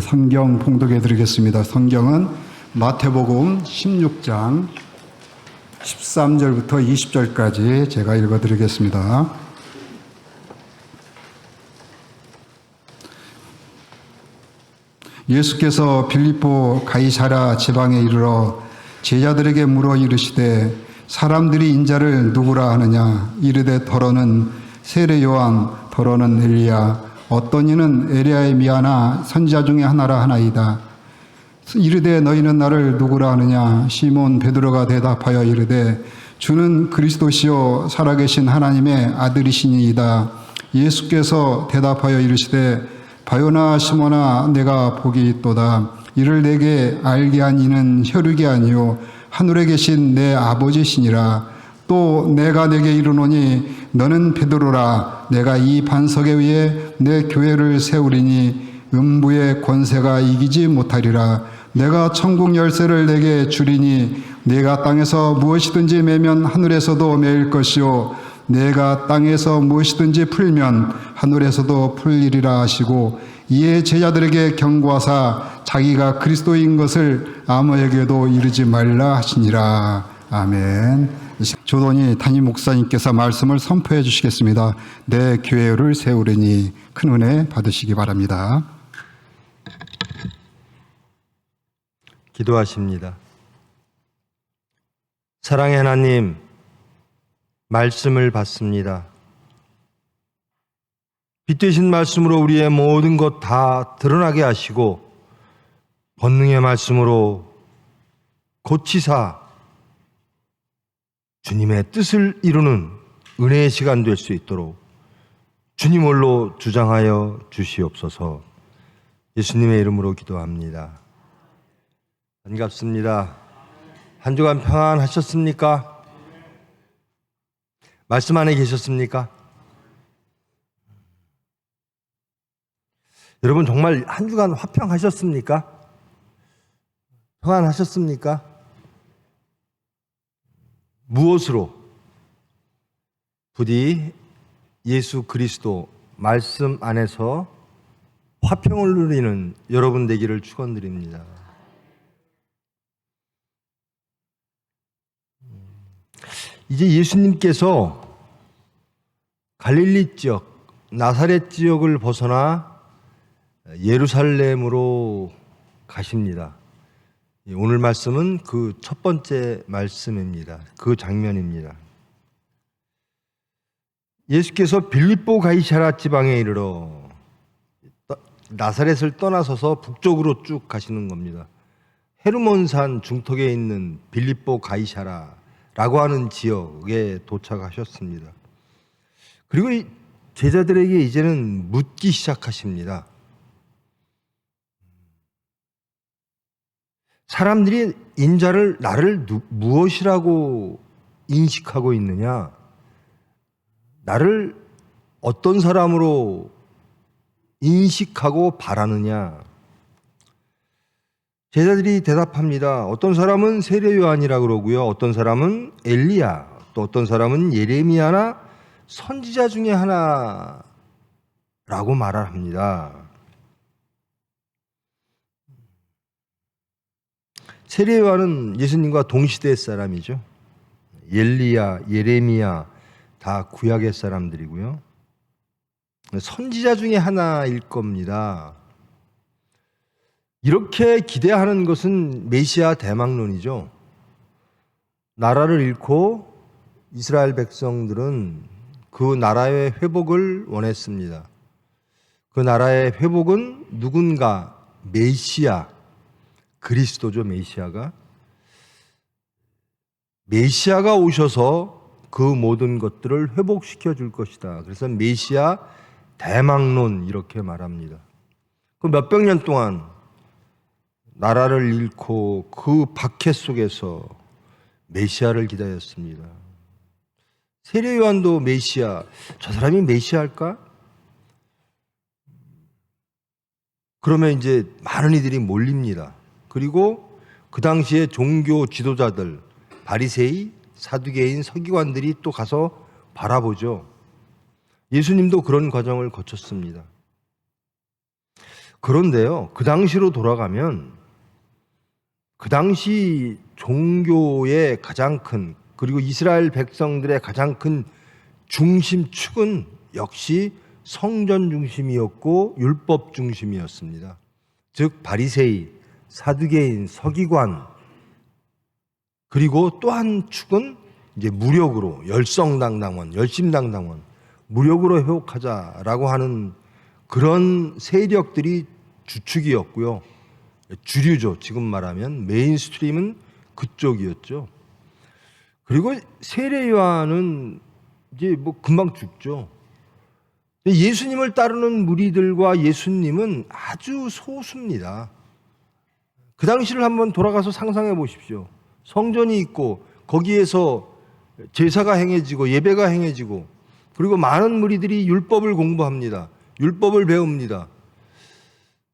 성경 봉독해 드리겠습니다. 성경은 마태복음 16장 13절부터 20절까지 제가 읽어 드리겠습니다. 예수께서 빌립보 가이사랴 지방에 이르러 제자들에게 물어 이르시되 사람들이 인자를 누구라 하느냐? 이르되 더러는 세례 요한, 더러는 엘리야, 어떤 이는 엘리야의 미하나 선지자 중에 하나라 하나이다. 이르되 너희는 나를 누구라 하느냐? 시몬 베드로가 대답하여 이르되 주는 그리스도시요 살아계신 하나님의 아들이시니이다. 예수께서 대답하여 이르시되 바요나 시몬아, 내가 복이 있도다. 이를 내게 알게 한 이는 혈육이 아니요 하늘에 계신 내 아버지시니라. 또 내가 내게 이르노니 너는 베드로라. 내가 이 반석에 위에 내 교회를 세우리니 음부의 권세가 이기지 못하리라. 내가 천국 열쇠를 내게 주리니 내가 땅에서 무엇이든지 매면 하늘에서도 매일 것이요 내가 땅에서 무엇이든지 풀면 하늘에서도 풀리리라 하시고, 이에 제자들에게 경고하사 자기가 그리스도인 것을 아무에게도 이르지 말라 하시니라. 아멘. 조돈이 담임 목사님께서 말씀을 선포해 주시겠습니다. 내 교회를 세우리니 큰 은혜 받으시기 바랍니다. 기도하십니다. 사랑의 하나님, 말씀을 받습니다. 빛되신 말씀으로 우리의 모든 것 다 드러나게 하시고 권능의 말씀으로 고치사 주님의 뜻을 이루는 은혜의 시간 될 수 있도록 주님 홀로 주장하여 주시옵소서. 예수님의 이름으로 기도합니다. 반갑습니다. 한 주간 평안하셨습니까? 말씀 안에 계셨습니까? 여러분 정말 한 주간 화평하셨습니까? 평안하셨습니까? 무엇으로? 부디 예수 그리스도 말씀 안에서 화평을 누리는 여러분 되기를 축원드립니다. 이제 예수님께서 갈릴리 지역, 나사렛 지역을 벗어나 예루살렘으로 가십니다. 오늘 말씀은 그 첫 번째 말씀입니다. 그 장면입니다. 예수께서 빌립보 가이사랴 지방에 이르러 나사렛을 떠나서서 북쪽으로 쭉 가시는 겁니다. 헤르몬산 중턱에 있는 빌립보 가이사랴라고 하는 지역에 도착하셨습니다. 그리고 이 제자들에게 이제는 묻기 시작하십니다. 사람들이 인자를 나를 무엇이라고 인식하고 있느냐? 나를 어떤 사람으로 인식하고 바라느냐? 제자들이 대답합니다. 어떤 사람은 세례 요한이라 그러고요. 어떤 사람은 엘리야, 또 어떤 사람은 예레미야나 선지자 중에 하나라고 말을 합니다. 세례 요한은 예수님과 동시대 사람이죠. 엘리야, 예레미야 다 구약의 사람들이고요. 선지자 중에 하나일 겁니다. 이렇게 기대하는 것은 메시아 대망론이죠. 나라를 잃고 이스라엘 백성들은 그 나라의 회복을 원했습니다. 그 나라의 회복은 누군가 메시아, 그리스도죠. 메시아가 오셔서 그 모든 것들을 회복시켜 줄 것이다. 그래서 메시아 대망론 이렇게 말합니다. 그 몇백 년 동안 나라를 잃고 그 박해 속에서 메시아를 기다렸습니다. 세례 요한도 메시아, 저 사람이 메시아일까? 그러면 이제 많은 이들이 몰립니다. 그리고 그 당시에 종교 지도자들, 바리새이, 사두개인, 서기관들이 또 가서 바라보죠. 예수님도 그런 과정을 거쳤습니다. 그런데요, 그 당시로 돌아가면 그 당시 종교의 가장 큰, 그리고 이스라엘 백성들의 가장 큰 중심축은 역시 성전 중심이었고 율법 중심이었습니다. 즉 바리새이, 사두개인, 서기관, 그리고 또 한 축은 이제 무력으로 열성당당원, 열심당당원, 무력으로 회복하자라고 하는 그런 세력들이 주축이었고요. 주류죠. 지금 말하면 메인스트림은 그쪽이었죠. 그리고 세례 요한은 이제 뭐 금방 죽죠. 예수님을 따르는 무리들과 예수님은 아주 소수입니다. 그 당시를 한번 돌아가서 상상해 보십시오. 성전이 있고 거기에서 제사가 행해지고 예배가 행해지고, 그리고 많은 무리들이 율법을 공부합니다. 율법을 배웁니다.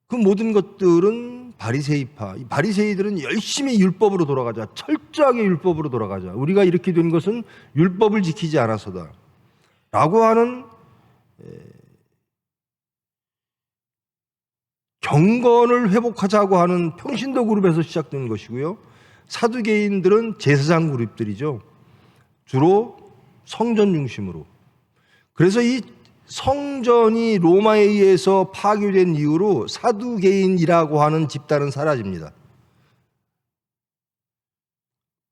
그 모든 것들은 바리새이파, 이 바리새이들은 열심히 율법으로 돌아가자, 철저하게 율법으로 돌아가자, 우리가 이렇게 된 것은 율법을 지키지 않아서다 라고 하는 경건을 회복하자고 하는 평신도 그룹에서 시작된 것이고요. 사두개인들은 제사장 그룹들이죠. 주로 성전 중심으로. 그래서 이 성전이 로마에 의해서 파괴된 이후로 사두개인이라고 하는 집단은 사라집니다.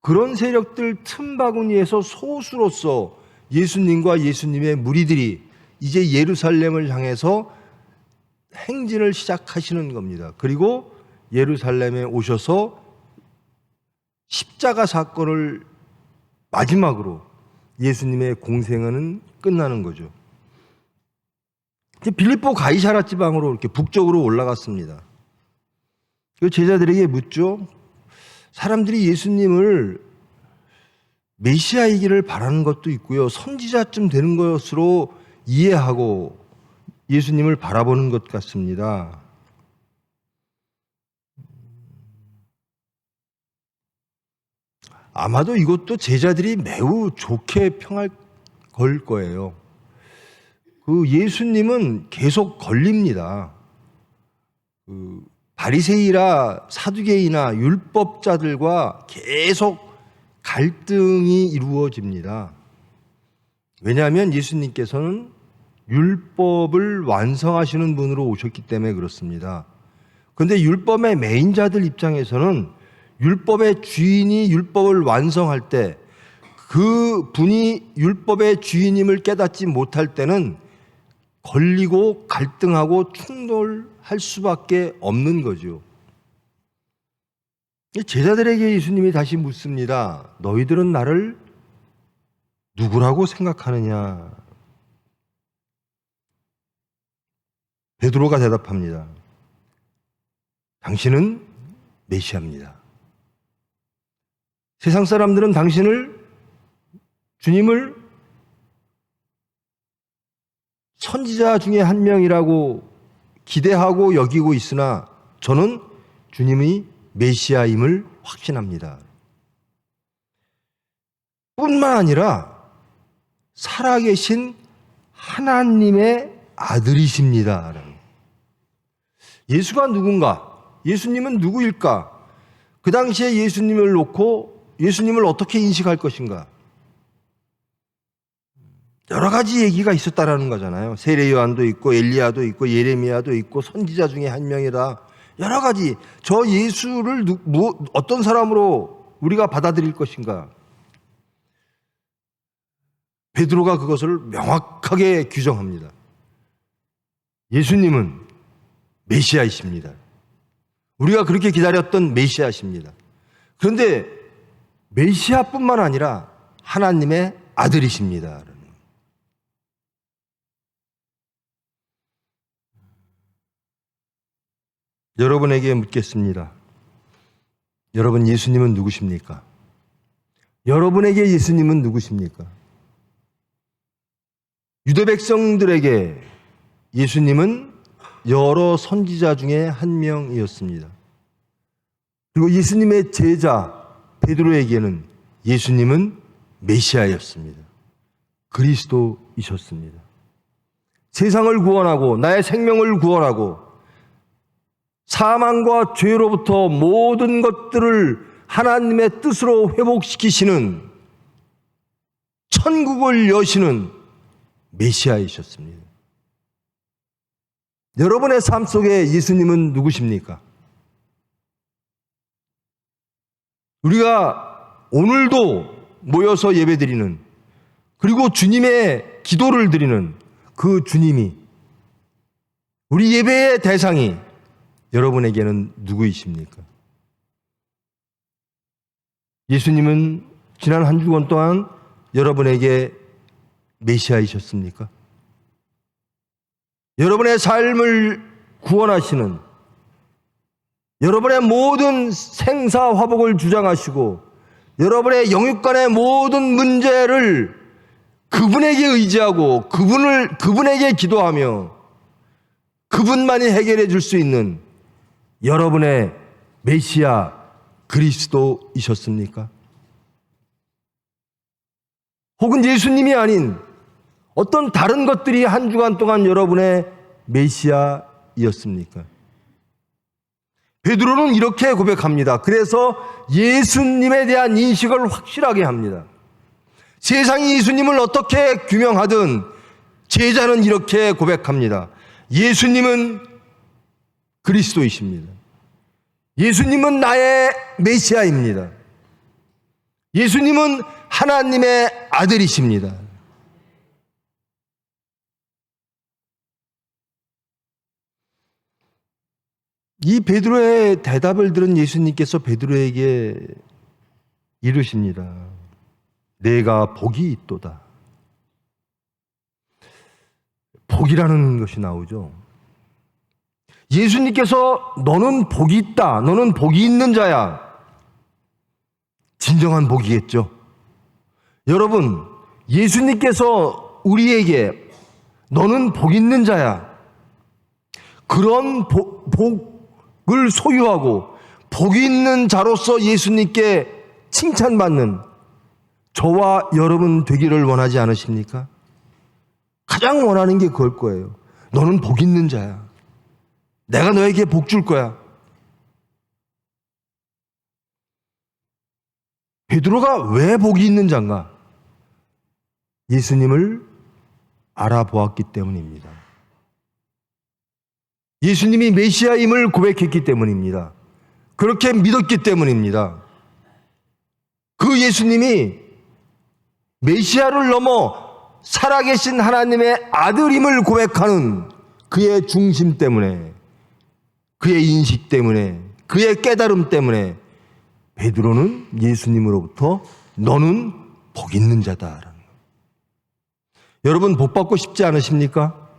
그런 세력들 틈바구니에서 소수로서 예수님과 예수님의 무리들이 이제 예루살렘을 향해서 행진을 시작하시는 겁니다. 그리고 예루살렘에 오셔서 십자가 사건을 마지막으로 예수님의 공생애는 끝나는 거죠. 빌립보 가이사라 지방으로 이렇게 북쪽으로 올라갔습니다. 그 제자들에게 묻죠. 사람들이 예수님을 메시아이기를 바라는 것도 있고요, 선지자쯤 되는 것으로 이해하고 예수님을 바라보는 것 같습니다. 아마도 이것도 제자들이 매우 좋게 평할 걸 거예요. 그 예수님은 계속 걸립니다. 그 바리새이라 사두개이나 율법자들과 계속 갈등이 이루어집니다. 왜냐하면 예수님께서는 율법을 완성하시는 분으로 오셨기 때문에 그렇습니다. 그런데 율법의 메인자들 입장에서는 율법의 주인이 율법을 완성할 때 그 분이 율법의 주인임을 깨닫지 못할 때는 걸리고 갈등하고 충돌할 수밖에 없는 거죠. 제자들에게 예수님이 다시 묻습니다. 너희들은 나를 누구라고 생각하느냐? 베드로가 대답합니다. 당신은 메시아입니다. 세상 사람들은 당신을, 주님을 선지자 중에 한 명이라고 기대하고 여기고 있으나 저는 주님이 메시아임을 확신합니다. 뿐만 아니라 살아계신 하나님의 아들이십니다. 예수가 누군가? 예수님은 누구일까? 그 당시에 예수님을 놓고 예수님을 어떻게 인식할 것인가? 여러 가지 얘기가 있었다라는 거잖아요. 세례 요한도 있고 엘리야도 있고 예레미야도 있고 선지자 중에 한 명이다. 여러 가지. 저 예수를 어떤 사람으로 우리가 받아들일 것인가? 베드로가 그것을 명확하게 규정합니다. 예수님은 메시아이십니다. 우리가 그렇게 기다렸던 메시아십니다. 그런데 메시아뿐만 아니라 하나님의 아들이십니다. 여러분에게 묻겠습니다. 여러분, 예수님은 누구십니까? 여러분에게 예수님은 누구십니까? 유대 백성들에게 예수님은 여러 선지자 중에 한 명이었습니다. 그리고 예수님의 제자 베드로에게는 예수님은 메시아였습니다. 그리스도이셨습니다. 세상을 구원하고 나의 생명을 구원하고 사망과 죄로부터 모든 것들을 하나님의 뜻으로 회복시키시는, 천국을 여시는 메시아이셨습니다. 여러분의 삶 속에 예수님은 누구십니까? 우리가 오늘도 모여서 예배드리는, 그리고 주님의 기도를 드리는 그 주님이, 우리 예배의 대상이 여러분에게는 누구이십니까? 예수님은 지난 한 주간 동안 여러분에게 메시아이셨습니까? 여러분의 삶을 구원하시는, 여러분의 모든 생사화복을 주장하시고 여러분의 영육간의 모든 문제를 그분에게 의지하고 그분에게 기도하며 그분만이 해결해 줄 수 있는 여러분의 메시아 그리스도이셨습니까? 혹은 예수님이 아닌 어떤 다른 것들이 한 주간 동안 여러분의 메시아이었습니까? 베드로는 이렇게 고백합니다. 그래서 예수님에 대한 인식을 확실하게 합니다. 세상이 예수님을 어떻게 규명하든 제자는 이렇게 고백합니다. 예수님은 그리스도이십니다. 예수님은 나의 메시아입니다. 예수님은 하나님의 아들이십니다. 이 베드로의 대답을 들은 예수님께서 베드로에게 이르십니다. 내가 복이 있도다. 복이라는 것이 나오죠. 예수님께서 너는 복이 있다, 너는 복이 있는 자야. 진정한 복이겠죠. 여러분, 예수님께서 우리에게 너는 복 있는 자야, 그런 복을 소유하고 복이 있는 자로서 예수님께 칭찬받는 저와 여러분 되기를 원하지 않으십니까? 가장 원하는 게 그걸 거예요. 너는 복 있는 자야. 내가 너에게 복 줄 거야. 베드로가 왜 복이 있는 자인가? 예수님을 알아보았기 때문입니다. 예수님이 메시아임을 고백했기 때문입니다. 그렇게 믿었기 때문입니다. 그 예수님이 메시아를 넘어 살아계신 하나님의 아들임을 고백하는 그의 중심 때문에, 그의 인식 때문에, 그의 깨달음 때문에 베드로는 예수님으로부터 너는 복 있는 자다라는 거예요. 여러분, 복 받고 싶지 않으십니까?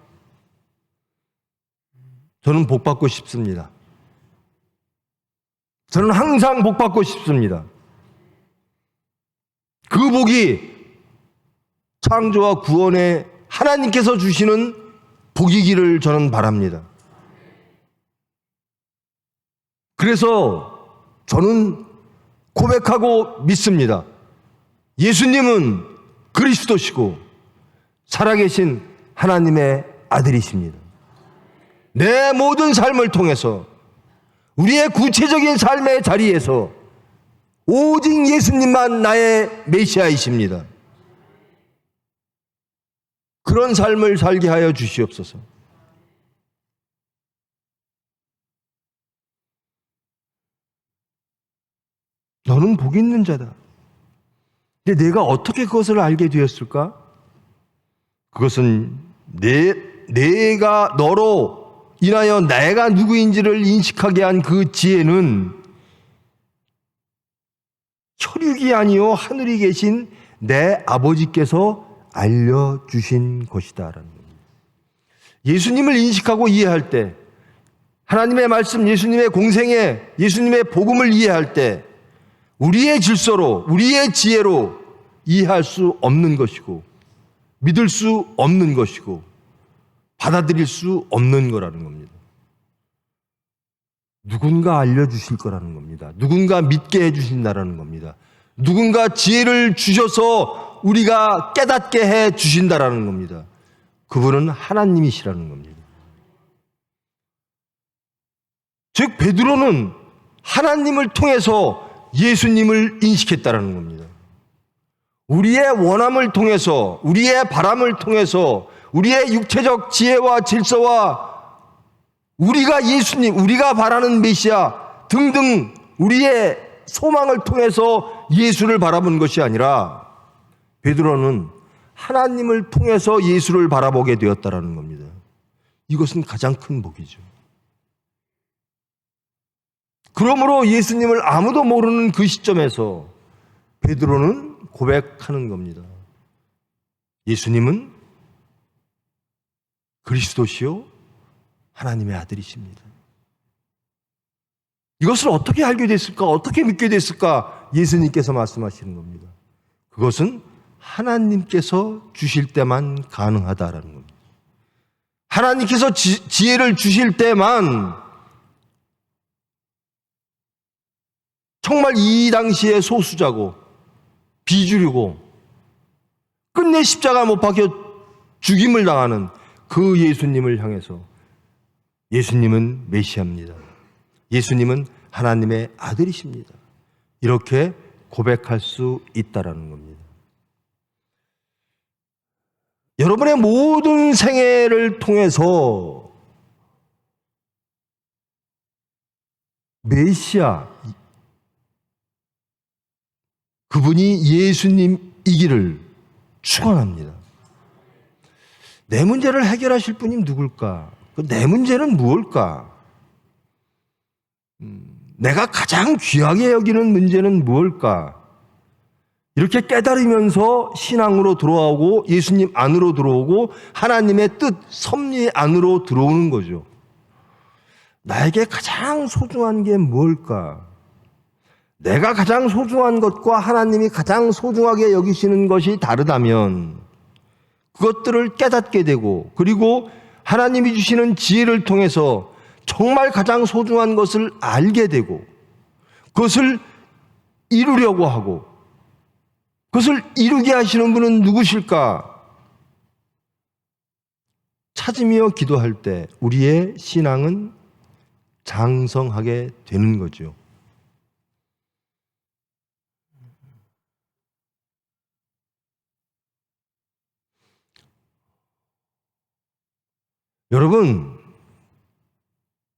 저는 복 받고 싶습니다. 저는 항상 복 받고 싶습니다. 그 복이 창조와 구원의 하나님께서 주시는 복이기를 저는 바랍니다. 그래서 저는 고백하고 믿습니다. 예수님은 그리스도시고 살아계신 하나님의 아들이십니다. 내 모든 삶을 통해서, 우리의 구체적인 삶의 자리에서 오직 예수님만 나의 메시아이십니다. 그런 삶을 살게 하여 주시옵소서. 너는 복 있는 자다. 근데 내가 어떻게 그것을 알게 되었을까? 그것은 내가 너로 인하여 내가 누구인지를 인식하게 한 그 지혜는 혈육이 아니요 하늘이 계신 내 아버지께서 알려주신 것이다라는 겁니다. 예수님을 인식하고 이해할 때, 하나님의 말씀, 예수님의 공생애, 예수님의 복음을 이해할 때 우리의 질서로, 우리의 지혜로 이해할 수 없는 것이고, 믿을 수 없는 것이고, 받아들일 수 없는 거라는 겁니다. 누군가 알려주실 거라는 겁니다. 누군가 믿게 해주신다라는 겁니다. 누군가 지혜를 주셔서 우리가 깨닫게 해 주신다라는 겁니다. 그분은 하나님이시라는 겁니다. 즉 베드로는 하나님을 통해서 예수님을 인식했다라는 겁니다. 우리의 원함을 통해서, 우리의 바람을 통해서, 우리의 육체적 지혜와 질서와 우리가 예수님, 우리가 바라는 메시아 등등 우리의 소망을 통해서 예수를 바라본 것이 아니라 베드로는 하나님을 통해서 예수를 바라보게 되었다라는 겁니다. 이것은 가장 큰 복이죠. 그러므로 예수님을 아무도 모르는 그 시점에서 베드로는 고백하는 겁니다. 예수님은 그리스도시요 하나님의 아들이십니다. 이것을 어떻게 알게 됐을까? 어떻게 믿게 됐을까? 예수님께서 말씀하시는 겁니다. 그것은 하나님께서 주실 때만 가능하다라는 겁니다. 하나님께서 지혜를 주실 때만 정말 이 당시의 소수자고 비주류고 끝내 십자가 못 박혀 죽임을 당하는 그 예수님을 향해서 예수님은 메시아입니다. 예수님은 하나님의 아들이십니다. 이렇게 고백할 수 있다라는 겁니다. 여러분의 모든 생애를 통해서 메시아, 그분이 예수님이기를 축원합니다. 내 문제를 해결하실 분이 누굴까? 내 문제는 무엇일까? 내가 가장 귀하게 여기는 문제는 무엇일까? 이렇게 깨달으면서 신앙으로 돌아오고 예수님 안으로 들어오고 하나님의 뜻, 섭리 안으로 들어오는 거죠. 나에게 가장 소중한 게 무엇일까? 내가 가장 소중한 것과 하나님이 가장 소중하게 여기시는 것이 다르다면 그것들을 깨닫게 되고 그리고 하나님이 주시는 지혜를 통해서 정말 가장 소중한 것을 알게 되고 그것을 이루려고 하고 그것을 이루게 하시는 분은 누구실까? 찾으며 기도할 때 우리의 신앙은 장성하게 되는 거죠. 여러분,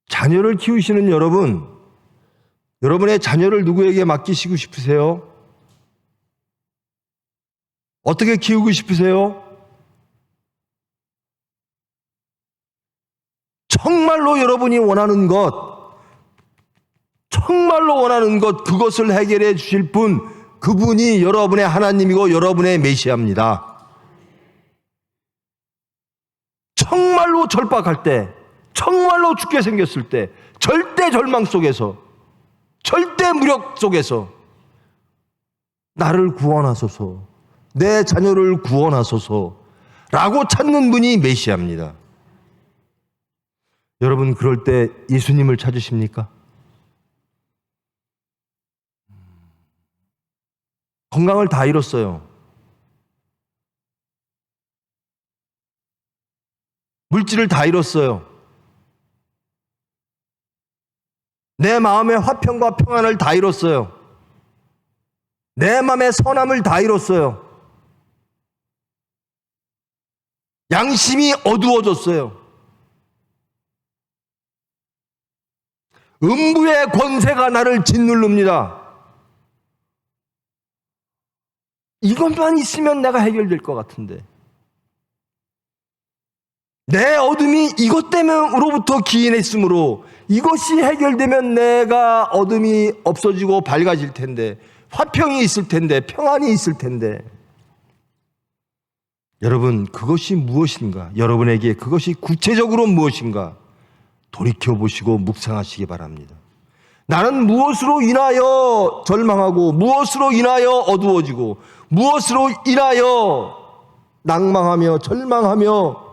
자녀를 키우시는 여러분, 여러분의 자녀를 누구에게 맡기시고 싶으세요? 어떻게 키우고 싶으세요? 정말로 여러분이 원하는 것, 정말로 원하는 것, 그것을 해결해 주실 분, 그분이 여러분의 하나님이고 여러분의 메시아입니다. 정말로 절박할 때, 정말로 죽게 생겼을 때, 절대 절망 속에서, 절대 무력 속에서 나를 구원하소서, 내 자녀를 구원하소서 라고 찾는 분이 메시아입니다. 여러분 그럴 때 예수님을 찾으십니까? 건강을 다 잃었어요. 물질을 다 잃었어요. 내 마음의 화평과 평안을 다 잃었어요. 내 마음의 선함을 다 잃었어요. 양심이 어두워졌어요. 음부의 권세가 나를 짓누릅니다. 이것만 있으면 내가 해결될 것 같은데 내 어둠이 이것 때문으로부터 기인했으므로 이것이 해결되면 내가 어둠이 없어지고 밝아질 텐데 화평이 있을 텐데 평안이 있을 텐데 여러분 그것이 무엇인가? 여러분에게 그것이 구체적으로 무엇인가? 돌이켜보시고 묵상하시기 바랍니다. 나는 무엇으로 인하여 절망하고 무엇으로 인하여 어두워지고 무엇으로 인하여 낭망하며 절망하며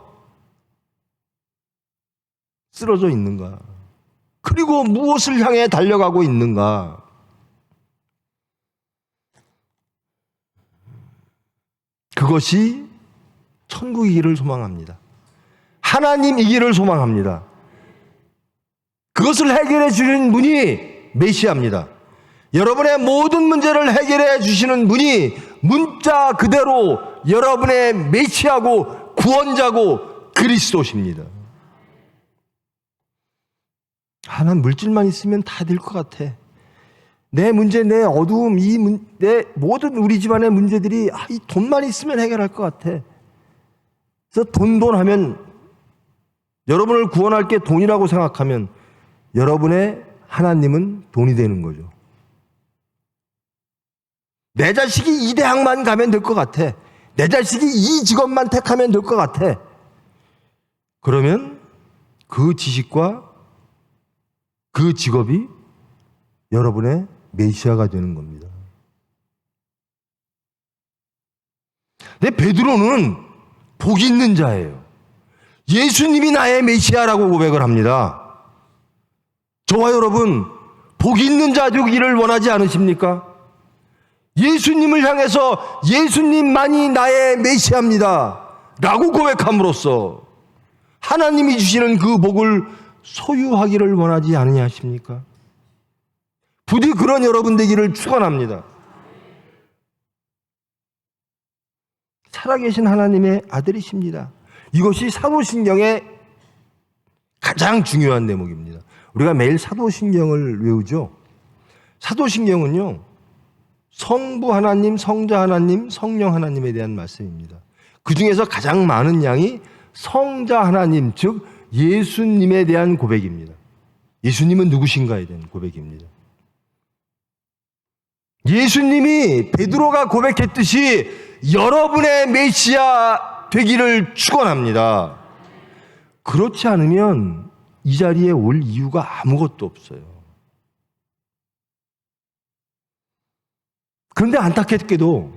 쓰러져 있는가? 그리고 무엇을 향해 달려가고 있는가? 그것이 천국이기를 소망합니다. 하나님이기를 소망합니다. 그것을 해결해 주는 분이 메시아입니다. 여러분의 모든 문제를 해결해 주시는 분이 문자 그대로 여러분의 메시아고 구원자고 그리스도십니다. 난 물질만 있으면 다 될 것 같아. 내 문제, 내 어두움, 내 모든 우리 집안의 문제들이 이 돈만 있으면 해결할 것 같아. 그래서 돈 하면 여러분을 구원할 게 돈이라고 생각하면 여러분의 하나님은 돈이 되는 거죠. 내 자식이 이 대학만 가면 될 것 같아. 내 자식이 이 직업만 택하면 될 것 같아. 그러면 그 지식과 그 직업이 여러분의 메시아가 되는 겁니다. 근데 베드로는 복이 있는 자예요. 예수님이 나의 메시아라고 고백을 합니다. 저와 여러분, 복이 있는 자 되기를 원하지 않으십니까? 예수님을 향해서 예수님만이 나의 메시아입니다 라고 고백함으로써 하나님이 주시는 그 복을 소유하기를 원하지 않으십니까? 부디 그런 여러분 되기를 축원합니다. 살아계신 하나님의 아들이십니다. 이것이 사도신경의 가장 중요한 대목입니다. 우리가 매일 사도신경을 외우죠. 사도신경은요, 성부 하나님, 성자 하나님, 성령 하나님에 대한 말씀입니다. 그 중에서 가장 많은 양이 성자 하나님, 즉 예수님에 대한 고백입니다. 예수님은 누구신가에 대한 고백입니다. 예수님이 베드로가 고백했듯이 여러분의 메시아 되기를 축원합니다. 그렇지 않으면 이 자리에 올 이유가 아무것도 없어요. 그런데 안타깝게도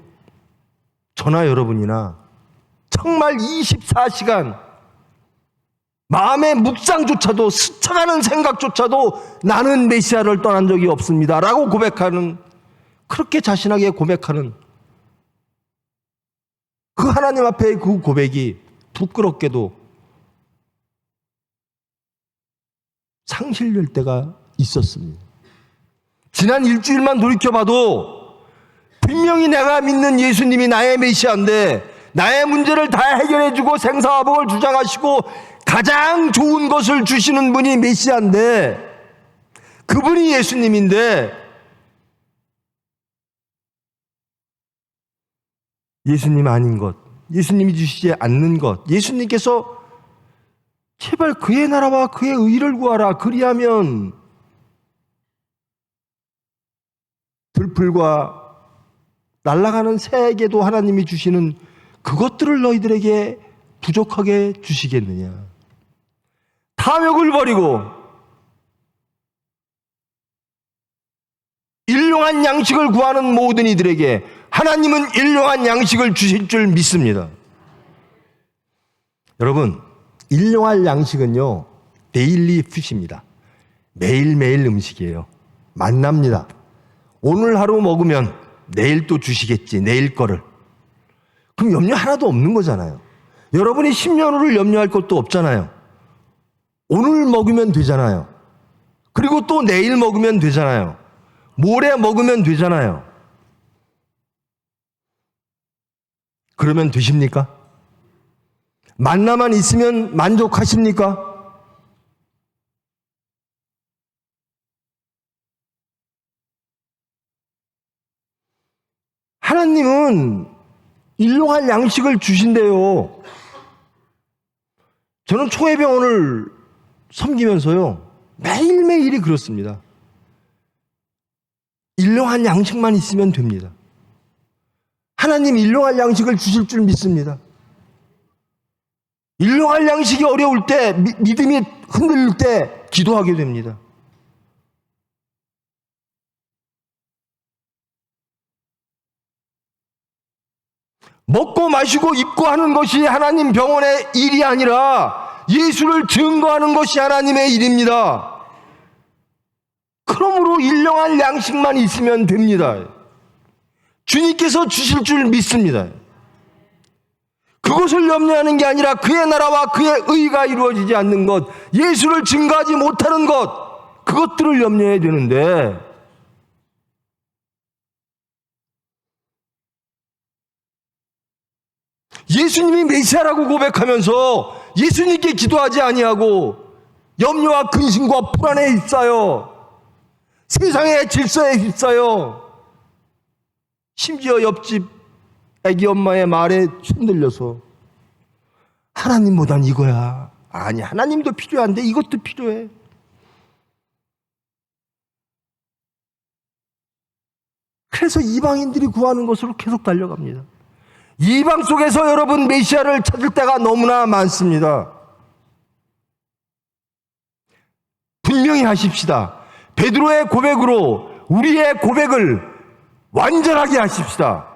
저나 여러분이나 정말 24시간 마음의 묵상조차도 스쳐가는 생각조차도 나는 메시아를 떠난 적이 없습니다 라고 고백하는, 그렇게 자신하게 고백하는 그 하나님 앞에 그 고백이 부끄럽게도 상실될 때가 있었습니다. 지난 일주일만 돌이켜봐도 분명히 내가 믿는 예수님이 나의 메시아인데 나의 문제를 다 해결해주고 생사화복을 주장하시고 가장 좋은 것을 주시는 분이 메시아인데, 그분이 예수님인데 예수님 아닌 것, 예수님이 주시지 않는 것, 예수님께서 제발 그의 나라와 그의 의를 구하라, 그리하면 들풀과 날아가는 새에게도 하나님이 주시는 그것들을 너희들에게 부족하게 주시겠느냐. 탐욕을 버리고 일용한 양식을 구하는 모든 이들에게 하나님은 일용한 양식을 주실 줄 믿습니다. 여러분, 일용할 양식은요, 데일리 푸시입니다. 매일매일 음식이에요. 만납니다. 오늘 하루 먹으면 내일 또 주시겠지, 내일 거를. 그럼 염려 하나도 없는 거잖아요. 여러분이 10년 후를 염려할 것도 없잖아요. 오늘 먹으면 되잖아요. 그리고 또 내일 먹으면 되잖아요. 모레 먹으면 되잖아요. 그러면 되십니까? 만나만 있으면 만족하십니까? 하나님은 일용할 양식을 주신대요. 저는 초해병원을 섬기면서요, 매일매일이 그렇습니다. 일용할 양식만 있으면 됩니다. 하나님 일용할 양식을 주실 줄 믿습니다. 일용할 양식이 어려울 때, 믿음이 흔들릴 때 기도하게 됩니다. 먹고 마시고 입고 하는 것이 하나님 병원의 일이 아니라 예수를 증거하는 것이 하나님의 일입니다. 그러므로 일용할 양식만 있으면 됩니다. 주님께서 주실 줄 믿습니다. 그것을 염려하는 게 아니라 그의 나라와 그의 의가 이루어지지 않는 것, 예수를 증거하지 못하는 것, 그것들을 염려해야 되는데 예수님이 메시아라고 고백하면서 예수님께 기도하지 아니하고 염려와 근심과 불안에 휩싸여 세상의 질서에 휩싸여 심지어 옆집 애기 엄마의 말에 흔들려서 하나님보단 이거야. 아니, 하나님도 필요한데 이것도 필요해. 그래서 이방인들이 구하는 것으로 계속 달려갑니다. 이방 속에서 여러분 메시아를 찾을 때가 너무나 많습니다. 분명히 하십시다. 베드로의 고백으로 우리의 고백을 완전하게 하십시다.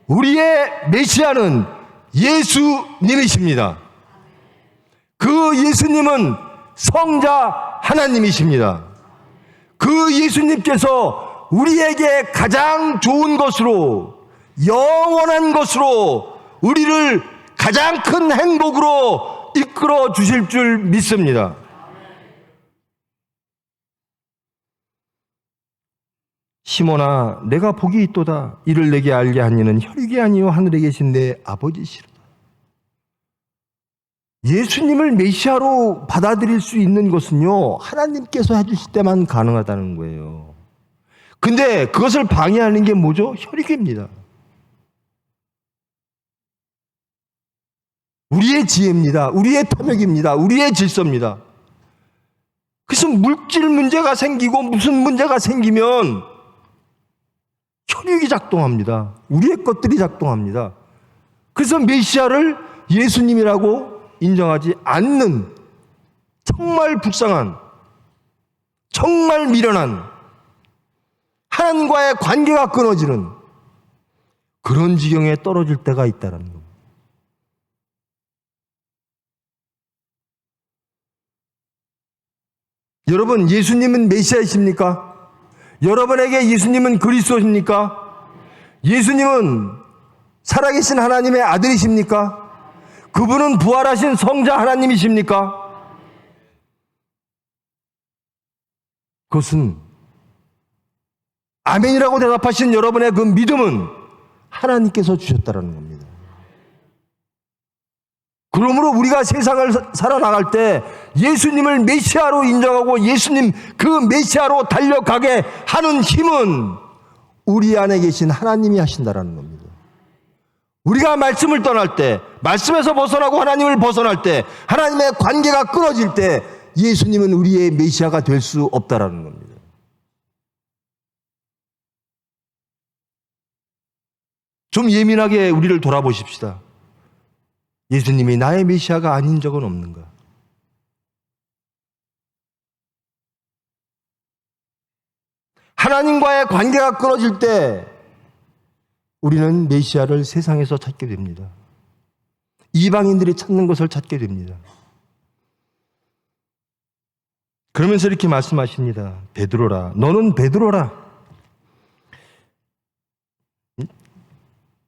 우리의 메시아는 예수님이십니다. 그 예수님은 성자 하나님이십니다. 그 예수님께서 우리에게 가장 좋은 것으로, 영원한 것으로 우리를 가장 큰 행복으로 이끌어 주실 줄 믿습니다. 시몬아, 내가 복이 있도다. 이를 내게 알게 한 이는 혈육이 아니요 하늘에 계신 내 아버지시로다. 예수님을 메시아로 받아들일 수 있는 것은요, 하나님께서 해주실 때만 가능하다는 거예요. 근데 그것을 방해하는 게 뭐죠? 혈육입니다. 우리의 지혜입니다. 우리의 탐욕입니다. 우리의 질서입니다. 그래서 물질 문제가 생기고 무슨 문제가 생기면 혈육이 작동합니다. 우리의 것들이 작동합니다. 그래서 메시아를 예수님이라고 인정하지 않는 정말 불쌍한, 정말 미련한, 하나님과의 관계가 끊어지는 그런 지경에 떨어질 때가 있다는 겁니다. 여러분, 예수님은 메시아이십니까? 여러분에게 예수님은 그리스도십니까? 예수님은 살아계신 하나님의 아들이십니까? 그분은 부활하신 성자 하나님이십니까? 그것은 아멘이라고 대답하신 여러분의 그 믿음은 하나님께서 주셨다는 겁니다. 그러므로 우리가 세상을 살아나갈 때 예수님을 메시아로 인정하고 예수님 그 메시아로 달려가게 하는 힘은 우리 안에 계신 하나님이 하신다는 겁니다. 우리가 말씀을 떠날 때, 말씀에서 벗어나고 하나님을 벗어날 때, 하나님의 관계가 끊어질 때 예수님은 우리의 메시아가 될 수 없다는 겁니다. 좀 예민하게 우리를 돌아보십시다. 예수님이 나의 메시아가 아닌 적은 없는가? 하나님과의 관계가 끊어질 때 우리는 메시아를 세상에서 찾게 됩니다. 이방인들이 찾는 것을 찾게 됩니다. 그러면서 이렇게 말씀하십니다. 베드로라, 너는 베드로라.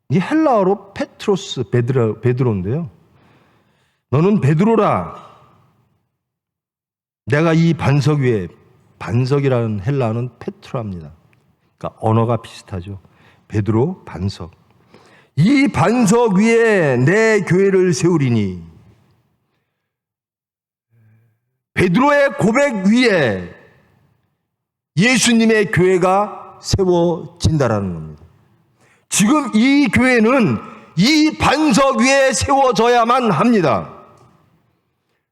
이 헬라어로 페트로스, 베드로인데요. 너는 베드로라. 내가 이 반석 위에, 반석이라는 헬라어는 페트라입니다. 그러니까 언어가 비슷하죠. 베드로, 반석. 이 반석 위에 내 교회를 세우리니. 베드로의 고백 위에 예수님의 교회가 세워진다라는 겁니다. 지금 이 교회는 이 반석 위에 세워져야만 합니다.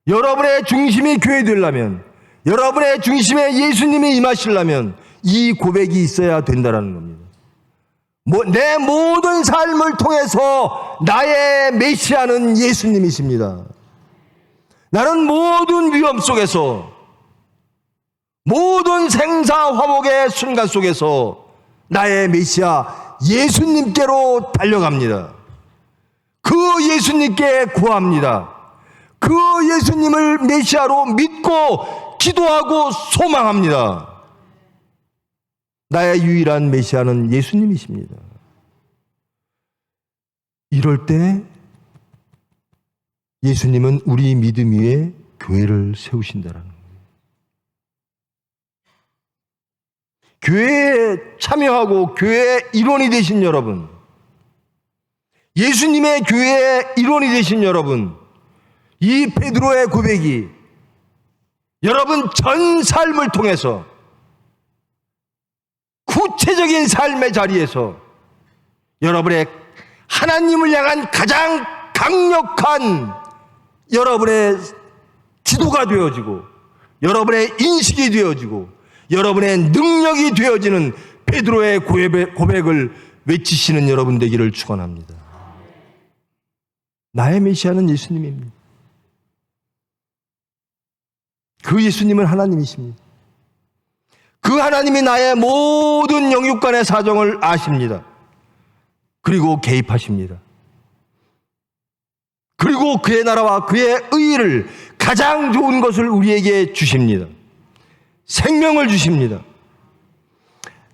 여러분의 중심이 교회 되려면, 여러분의 중심에 예수님이 임하시려면 이 고백이 있어야 된다는 겁니다. 내 모든 삶을 통해서 나의 메시아는 예수님이십니다. 나는 모든 위험 속에서, 모든 생사화복의 순간 속에서 나의 메시아 예수님께로 달려갑니다. 그 예수님께 구합니다. 그 예수님을 메시아로 믿고 기도하고 소망합니다. 나의 유일한 메시아는 예수님이십니다. 이럴 때 예수님은 우리 믿음 위에 교회를 세우신다는 거예요. 교회에 참여하고 교회의 일원이 되신 여러분, 예수님의 교회의 일원이 되신 여러분, 이 베드로의 고백이 여러분 전 삶을 통해서 구체적인 삶의 자리에서 여러분의 하나님을 향한 가장 강력한 여러분의 기도가 되어지고 여러분의 인식이 되어지고 여러분의 능력이 되어지는 베드로의 고백을 외치시는 여러분 되기를 축원합니다. 나의 메시아는 예수님입니다. 그 예수님은 하나님이십니다. 그 하나님이 나의 모든 영육간의 사정을 아십니다. 그리고 개입하십니다. 그리고 그의 나라와 그의 의를 가장 좋은 것을 우리에게 주십니다. 생명을 주십니다.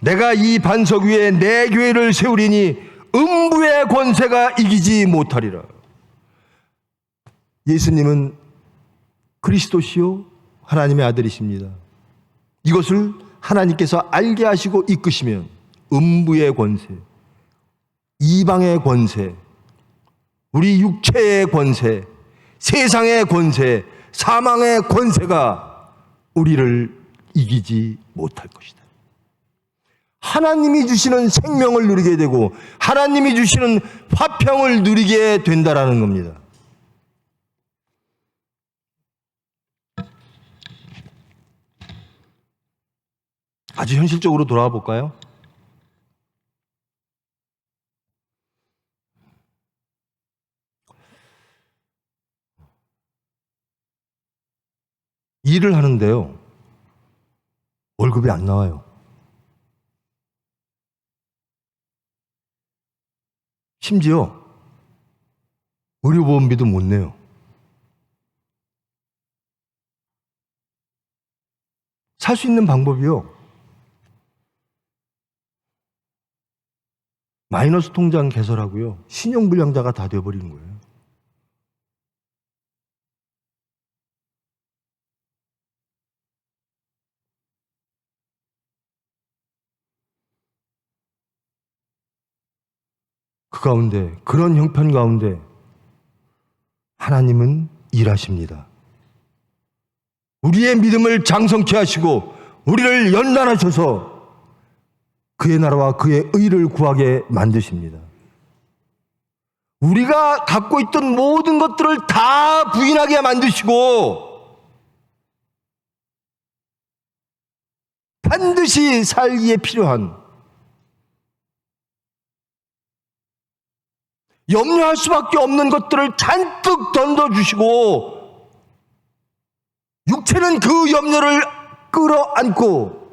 내가 이 반석 위에 내 교회를 세우리니 음부의 권세가 이기지 못하리라. 예수님은 그리스도시요 하나님의 아들이십니다. 이것을 하나님께서 알게 하시고 이끄시면 음부의 권세, 이방의 권세, 우리 육체의 권세, 세상의 권세, 사망의 권세가 우리를 이기지 못할 것이다. 하나님이 주시는 생명을 누리게 되고 하나님이 주시는 화평을 누리게 된다라는 겁니다. 아주 현실적으로 돌아와 볼까요? 일을 하는데요, 월급이 안 나와요. 심지어 의료보험비도 못 내요. 살 수 있는 방법이요, 마이너스 통장 개설하고요, 신용불량자가 다 되어버리는 거예요. 그 가운데, 그런 형편 가운데 하나님은 일하십니다. 우리의 믿음을 장성케 하시고 우리를 연단하셔서 그의 나라와 그의 의를 구하게 만드십니다. 우리가 갖고 있던 모든 것들을 다 부인하게 만드시고 반드시 살기에 필요한, 염려할 수밖에 없는 것들을 잔뜩 던져주시고 육체는 그 염려를 끌어안고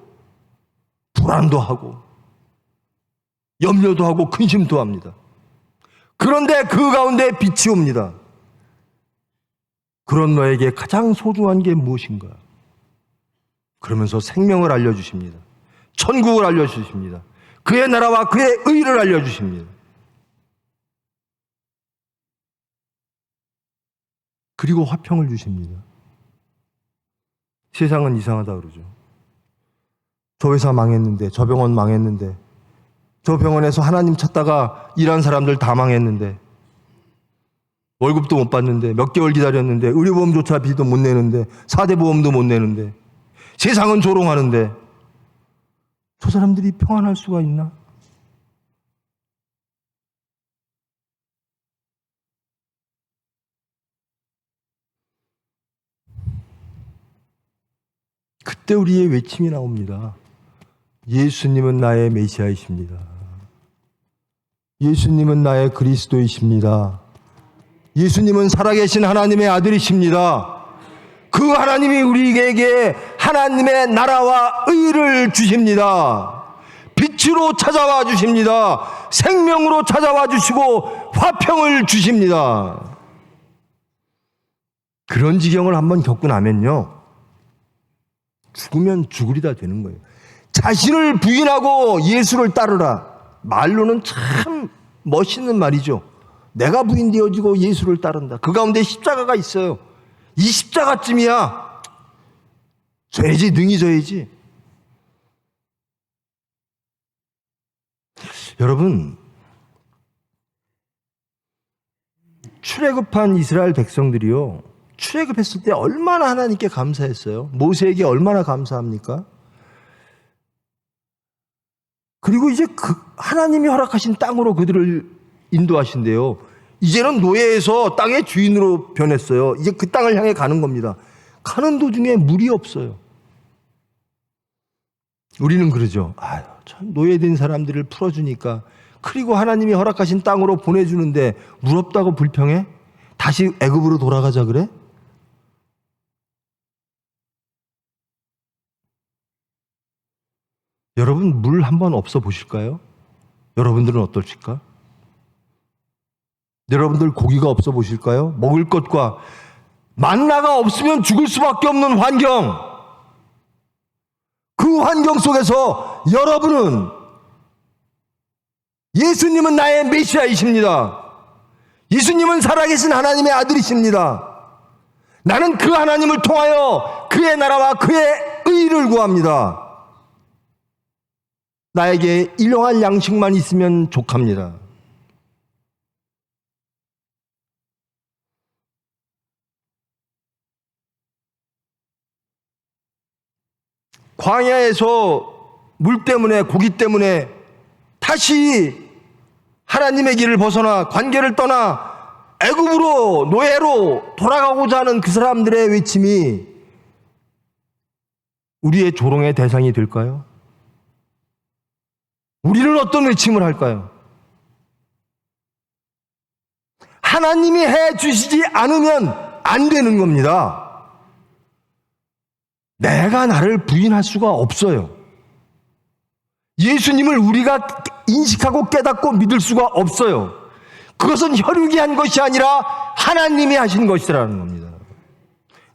불안도 하고 염려도 하고 근심도 합니다. 그런데 그 가운데 빛이 옵니다. 그런 너에게 가장 소중한 게 무엇인가? 그러면서 생명을 알려주십니다. 천국을 알려주십니다. 그의 나라와 그의 의를 알려주십니다. 그리고 화평을 주십니다. 세상은 이상하다 그러죠. 저 회사 망했는데, 저 병원 망했는데, 저 병원에서 하나님 찾다가 일한 사람들 다 망했는데, 월급도 못 받는데, 몇 개월 기다렸는데, 의료보험조차 비도 못 내는데, 4대 보험도 못 내는데, 세상은 조롱하는데, 저 사람들이 평안할 수가 있나? 그때 우리의 외침이 나옵니다. 예수님은 나의 메시아이십니다. 예수님은 나의 그리스도이십니다. 예수님은 살아계신 하나님의 아들이십니다. 그 하나님이 우리에게 하나님의 나라와 의를 주십니다. 빛으로 찾아와 주십니다. 생명으로 찾아와 주시고 화평을 주십니다. 그런 지경을 한번 겪고 나면요, 죽으면 죽으리다 되는 거예요. 자신을 부인하고 예수를 따르라. 말로는 참 멋있는 말이죠. 내가 부인되어지고 예수를 따른다. 그 가운데 십자가가 있어요. 이 십자가쯤이야 져야지, 능히 져야지. 여러분, 출애굽한 이스라엘 백성들이요, 출애굽했을 때 얼마나 하나님께 감사했어요. 모세에게 얼마나 감사합니까? 그리고 이제 그 하나님이 허락하신 땅으로 그들을 인도하신대요. 이제는 노예에서 땅의 주인으로 변했어요. 이제 그 땅을 향해 가는 겁니다. 가는 도중에 물이 없어요. 우리는 그러죠. 아유, 참 노예된 사람들을 풀어주니까, 그리고 하나님이 허락하신 땅으로 보내주는데 물 없다고 불평해? 다시 애굽으로 돌아가자 그래? 여러분, 물 한번 없어 보실까요? 여러분들은 어떠실까? 여러분들 고기가 없어 보실까요? 먹을 것과 만나가 없으면 죽을 수밖에 없는 환경, 그 환경 속에서 여러분은, 예수님은 나의 메시아이십니다. 예수님은 살아계신 하나님의 아들이십니다. 나는 그 하나님을 통하여 그의 나라와 그의 의를 구합니다. 나에게 일용할 양식만 있으면 족합니다. 광야에서 물 때문에, 고기 때문에 다시 하나님의 길을 벗어나 관계를 떠나 애굽으로, 노예로 돌아가고자 하는 그 사람들의 외침이 우리의 조롱의 대상이 될까요? 우리는 어떤 외침을 할까요? 하나님이 해주시지 않으면 안 되는 겁니다. 내가 나를 부인할 수가 없어요. 예수님을 우리가 인식하고 깨닫고 믿을 수가 없어요. 그것은 혈육이 한 것이 아니라 하나님이 하신 것이라는 겁니다.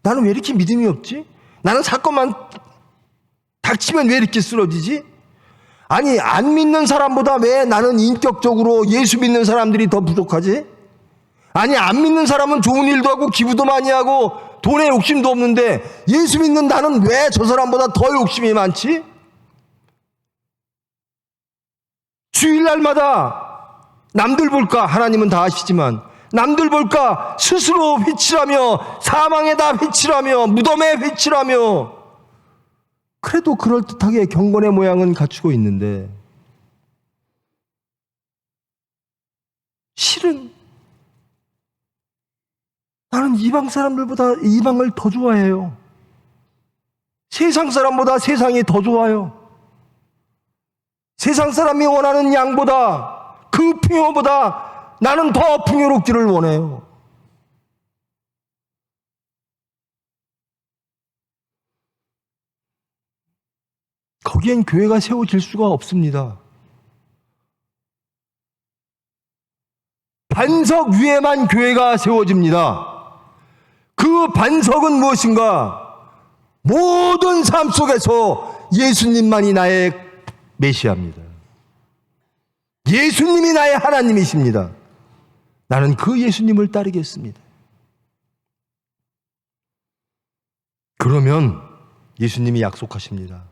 나는 왜 이렇게 믿음이 없지? 나는 사건만 닥치면 왜 이렇게 쓰러지지? 아니, 안 믿는 사람보다 왜 나는 인격적으로 예수 믿는 사람들이 더 부족하지? 아니, 안 믿는 사람은 좋은 일도 하고 기부도 많이 하고 돈에 욕심도 없는데 예수 믿는 나는 왜 저 사람보다 더 욕심이 많지? 주일날마다 남들 볼까? 하나님은 다 아시지만 남들 볼까? 스스로 휘칠하며, 사망에다 휘칠하며, 무덤에 휘칠하며, 그래도 그럴듯하게 경건의 모양은 갖추고 있는데, 실은 나는 이방 사람들보다 이방을 더 좋아해요. 세상 사람보다 세상이 더 좋아요. 세상 사람이 원하는 양보다, 그 풍요보다 나는 더 풍요롭기를 원해요. 거기엔 교회가 세워질 수가 없습니다. 반석 위에만 교회가 세워집니다. 그 반석은 무엇인가? 모든 삶 속에서 예수님만이 나의 메시아입니다. 예수님이 나의 하나님이십니다. 나는 그 예수님을 따르겠습니다. 그러면 예수님이 약속하십니다.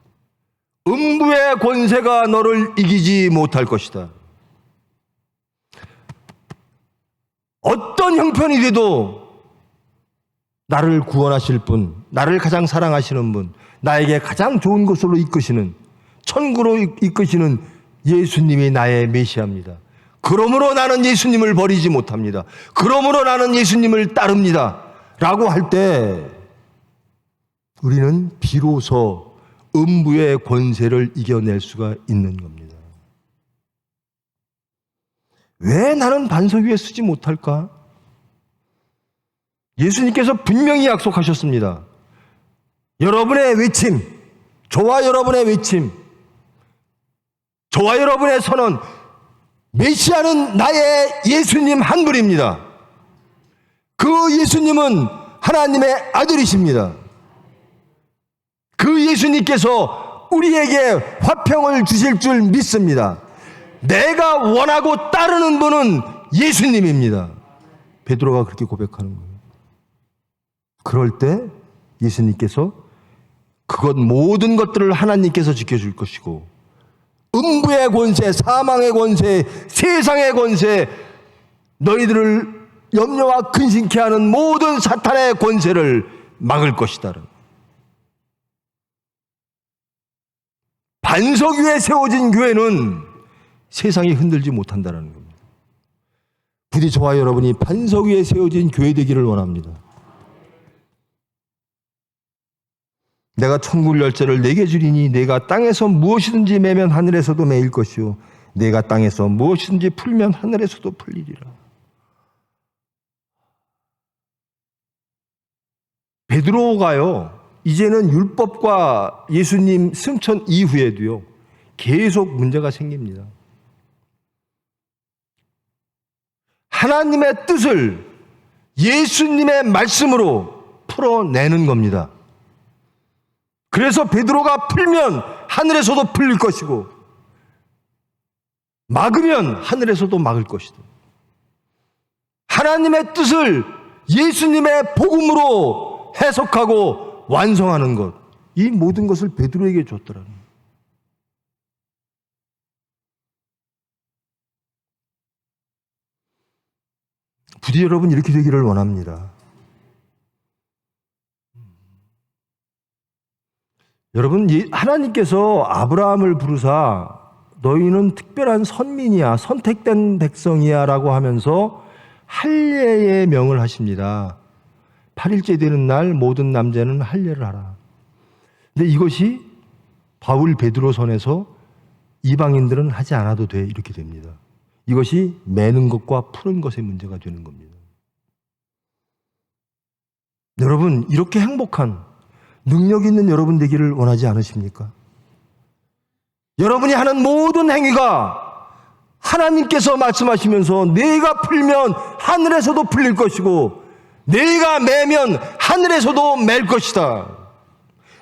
음부의 권세가 너를 이기지 못할 것이다. 어떤 형편이 돼도 나를 구원하실 분, 나를 가장 사랑하시는 분, 나에게 가장 좋은 곳으로 이끄시는, 천국으로 이끄시는 예수님이 나의 메시아입니다. 그러므로 나는 예수님을 버리지 못합니다. 그러므로 나는 예수님을 따릅니다. 라고 할 때 우리는 비로소 음부의 권세를 이겨낼 수가 있는 겁니다. 왜 나는 반석 위에 서지 못할까? 예수님께서 분명히 약속하셨습니다. 여러분의 외침, 저와 여러분의 외침, 저와 여러분의 선언, 메시아는 나의 예수님 한 분입니다. 그 예수님은 하나님의 아들이십니다. 그 예수님께서 우리에게 화평을 주실 줄 믿습니다. 내가 원하고 따르는 분은 예수님입니다. 베드로가 그렇게 고백하는 거예요. 그럴 때 예수님께서 그것 모든 것들을 하나님께서 지켜줄 것이고, 음부의 권세, 사망의 권세, 세상의 권세, 너희들을 염려와 근심케 하는 모든 사탄의 권세를 막을 것이다. 반석 위에 세워진 교회는 세상이 흔들지 못한다는 겁니다. 부디 저와 여러분이 반석 위에 세워진 교회 되기를 원합니다. 내가 천국 열쇠를 내게 주리니 내가 땅에서 무엇이든지 매면 하늘에서도 매일 것이요 내가 땅에서 무엇이든지 풀면 하늘에서도 풀리리라. 베드로가요, 이제는 율법과 예수님 승천 이후에도요 계속 문제가 생깁니다. 하나님의 뜻을 예수님의 말씀으로 풀어내는 겁니다. 그래서 베드로가 풀면 하늘에서도 풀릴 것이고 막으면 하늘에서도 막을 것이다. 하나님의 뜻을 예수님의 복음으로 해석하고 완성하는 것, 이 모든 것을 베드로에게 줬더라고요. 부디 여러분 이렇게 되기를 원합니다. 여러분, 하나님께서 아브라함을 부르사 너희는 특별한 선민이야, 선택된 백성이야 라고 하면서 할례의 명을 하십니다. 8일째 되는 날 모든 남자는 할례를 하라. 근데 이것이 바울 베드로 선에서 이방인들은 하지 않아도 돼, 이렇게 됩니다. 이것이 매는 것과 푸는 것의 문제가 되는 겁니다. 여러분, 이렇게 행복한 능력 있는 여러분 되기를 원하지 않으십니까? 여러분이 하는 모든 행위가 하나님께서 말씀하시면서 내가 풀면 하늘에서도 풀릴 것이고 내가 매면 하늘에서도 맬 것이다.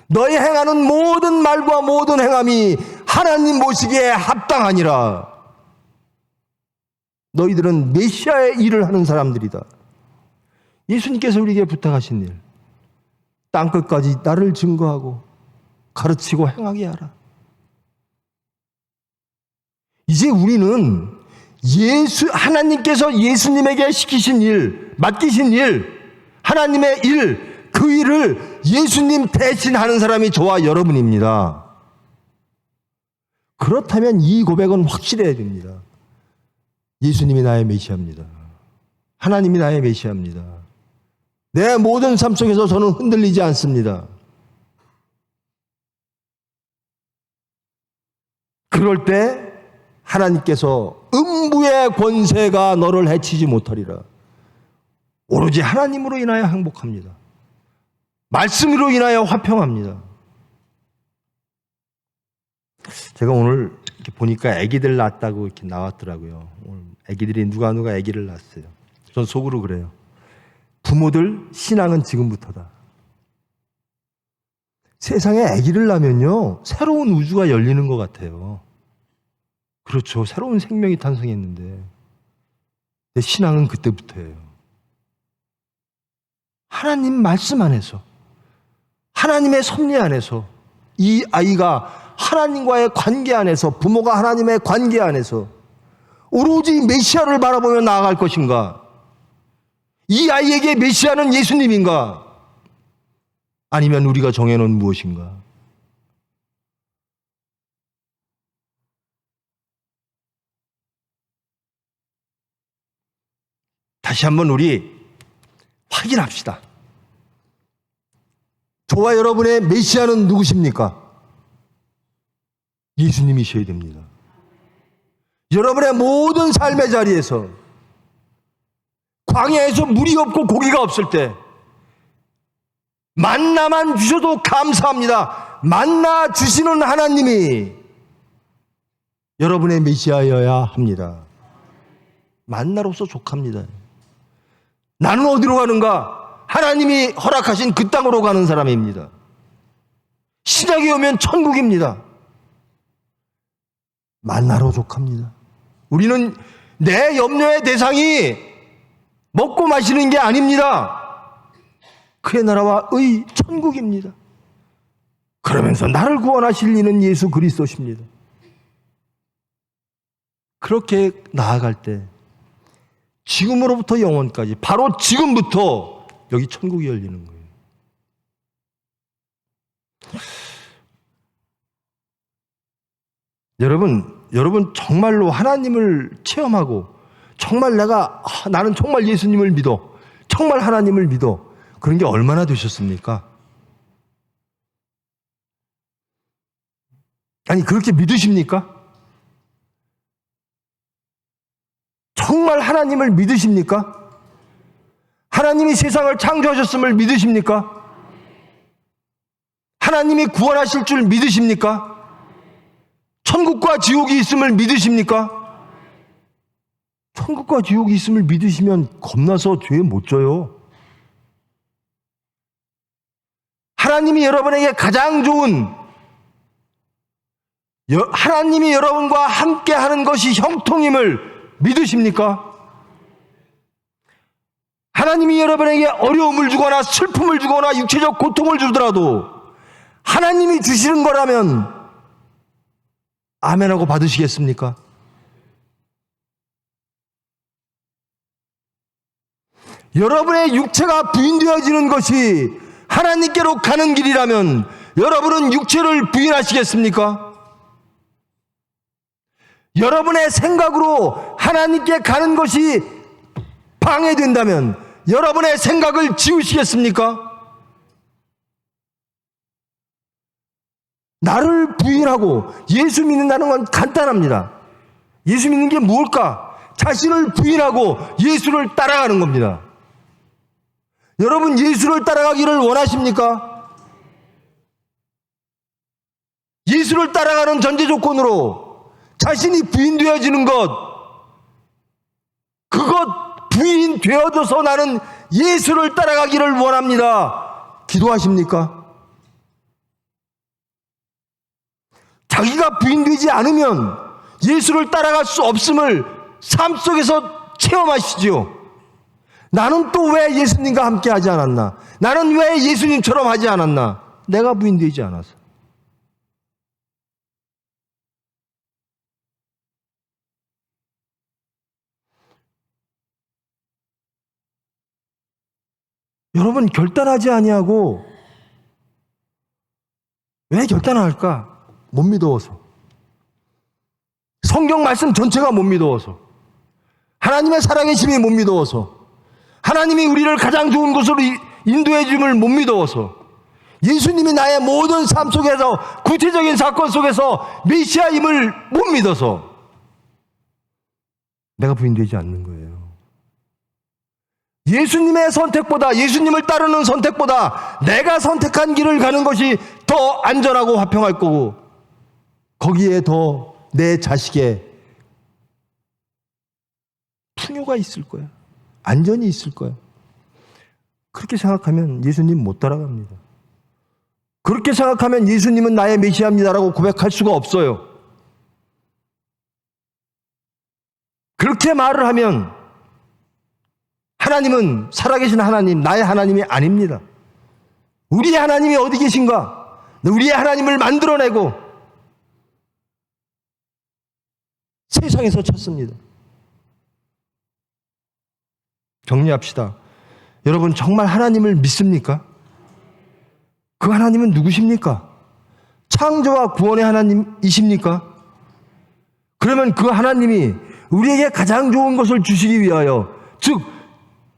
너희 행하는 모든 말과 모든 행함이 하나님 보시기에 합당하니라. 너희들은 메시아의 일을 하는 사람들이다. 예수님께서 우리에게 부탁하신 일, 땅끝까지 나를 증거하고 가르치고 행하게 하라. 이제 우리는 하나님께서 예수님에게 시키신 일, 맡기신 일, 하나님의 일, 그 일을 예수님 대신 하는 사람이 저와 여러분입니다. 그렇다면 이 고백은 확실해야 됩니다. 예수님이 나의 메시아입니다. 하나님이 나의 메시아입니다. 내 모든 삶 속에서 저는 흔들리지 않습니다. 그럴 때 하나님께서 음부의 권세가 너를 해치지 못하리라. 오로지 하나님으로 인하여 행복합니다. 말씀으로 인하여 화평합니다. 제가 오늘 이렇게 보니까 아기들 낳았다고 이렇게 나왔더라고요. 오늘 아기들이 누가 아기를 낳았어요. 전 속으로 그래요. 부모들 신앙은 지금부터다. 세상에 아기를 낳으면요 새로운 우주가 열리는 것 같아요. 그렇죠. 새로운 생명이 탄생했는데 신앙은 그때부터예요. 하나님 말씀 안에서, 하나님의 섭리 안에서, 이 아이가 하나님과의 관계 안에서, 부모가 하나님의 관계 안에서 오로지 메시아를 바라보며 나아갈 것인가? 이 아이에게 메시아는 예수님인가? 아니면 우리가 정해놓은 무엇인가? 다시 한번 우리 확인합시다. 저와 여러분의 메시아는 누구십니까? 예수님이셔야 됩니다. 여러분의 모든 삶의 자리에서, 광야에서 물이 없고 고기가 없을 때 만나만 주셔도 감사합니다. 만나 주시는 하나님이 여러분의 메시아여야 합니다. 만나로서 족합니다. 나는 어디로 가는가? 하나님이 허락하신 그 땅으로 가는 사람입니다. 신약에 오면 천국입니다. 만나로 족합니다. 우리는 내 염려의 대상이 먹고 마시는 게 아닙니다. 그의 나라와 의 천국입니다. 그러면서 나를 구원하실 이는 예수 그리스도십니다. 그렇게 나아갈 때 지금으로부터 영원까지 바로 지금부터 여기 천국이 열리는 거예요. 여러분 정말로 하나님을 체험하고 정말 나는 정말 예수님을 믿어. 정말 하나님을 믿어. 그런 게 얼마나 되셨습니까? 아니, 그렇게 믿으십니까? 정말 하나님을 믿으십니까? 하나님이 세상을 창조하셨음을 믿으십니까? 하나님이 구원하실 줄 믿으십니까? 천국과 지옥이 있음을 믿으십니까? 천국과 지옥이 있음을 믿으시면 겁나서 죄 못 져요. 하나님이 여러분에게 가장 좋은, 하나님이 여러분과 함께 하는 것이 형통임을 믿으십니까? 하나님이 여러분에게 어려움을 주거나 슬픔을 주거나 육체적 고통을 주더라도 하나님이 주시는 거라면 아멘하고 받으시겠습니까? 여러분의 육체가 부인되어지는 것이 하나님께로 가는 길이라면 여러분은 육체를 부인하시겠습니까? 여러분의 생각으로 하나님께 가는 것이 방해된다면 여러분의 생각을 지우시겠습니까? 나를 부인하고 예수 믿는다는 건 간단합니다. 예수 믿는 게 뭘까? 자신을 부인하고 예수를 따라가는 겁니다. 여러분, 예수를 따라가기를 원하십니까? 예수를 따라가는 전제 조건으로 자신이 부인되어지는 그것 부인되어져서 나는 예수를 따라가기를 원합니다. 기도하십니까? 자기가 부인되지 않으면 예수를 따라갈 수 없음을 삶 속에서 체험하시지요. 나는 또 왜 예수님과 함께 하지 않았나? 나는 왜 예수님처럼 하지 않았나? 내가 부인되지 않아서. 여러분, 결단하지 아니하고 왜 결단할까? 못 믿어서. 성경 말씀 전체가 못 믿어서. 하나님의 살아계심이 못 믿어서. 하나님이 우리를 가장 좋은 곳으로 인도해 줌을 못 믿어서. 예수님이 나의 모든 삶 속에서 구체적인 사건 속에서 메시아임을 못 믿어서 내가 부인되지 않는 거예요. 예수님의 선택보다, 예수님을 따르는 선택보다 내가 선택한 길을 가는 것이 더 안전하고 화평할 거고 거기에 더 내 자식의 풍요가 있을 거야. 안전이 있을 거야. 그렇게 생각하면 예수님 못 따라갑니다. 그렇게 생각하면 예수님은 나의 메시아입니다라고 고백할 수가 없어요. 그렇게 말을 하면 하나님은 살아계신 하나님, 나의 하나님이 아닙니다. 우리의 하나님이 어디 계신가? 우리의 하나님을 만들어내고 세상에서 찾습니다. 정리합시다. 여러분, 정말 하나님을 믿습니까? 그 하나님은 누구십니까? 창조와 구원의 하나님이십니까? 그러면 그 하나님이 우리에게 가장 좋은 것을 주시기 위하여, 즉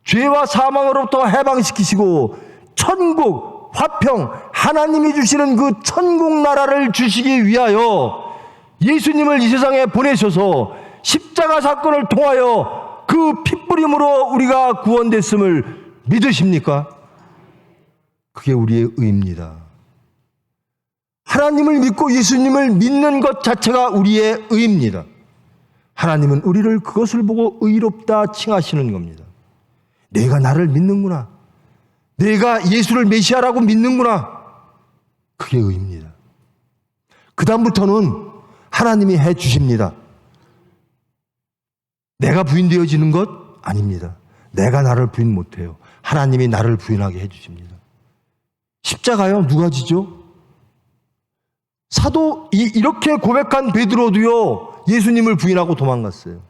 죄와 사망으로부터 해방시키시고 천국, 화평, 하나님이 주시는 그 천국 나라를 주시기 위하여 예수님을 이 세상에 보내셔서 십자가 사건을 통하여 그 핏부림으로 우리가 구원됐음을 믿으십니까? 그게 우리의 의입니다. 하나님을 믿고 예수님을 믿는 것 자체가 우리의 의입니다. 하나님은 우리를 그것을 보고 의롭다 칭하시는 겁니다. 내가 나를 믿는구나. 내가 예수를 메시아라고 믿는구나. 그게 의입니다. 그 다음부터는 하나님이 해 주십니다. 내가 부인되어지는 것 아닙니다. 내가 나를 부인 못해요. 하나님이 나를 부인하게 해 주십니다. 십자가요, 누가 지죠? 사도 이렇게 고백한 베드로도요, 예수님을 부인하고 도망갔어요.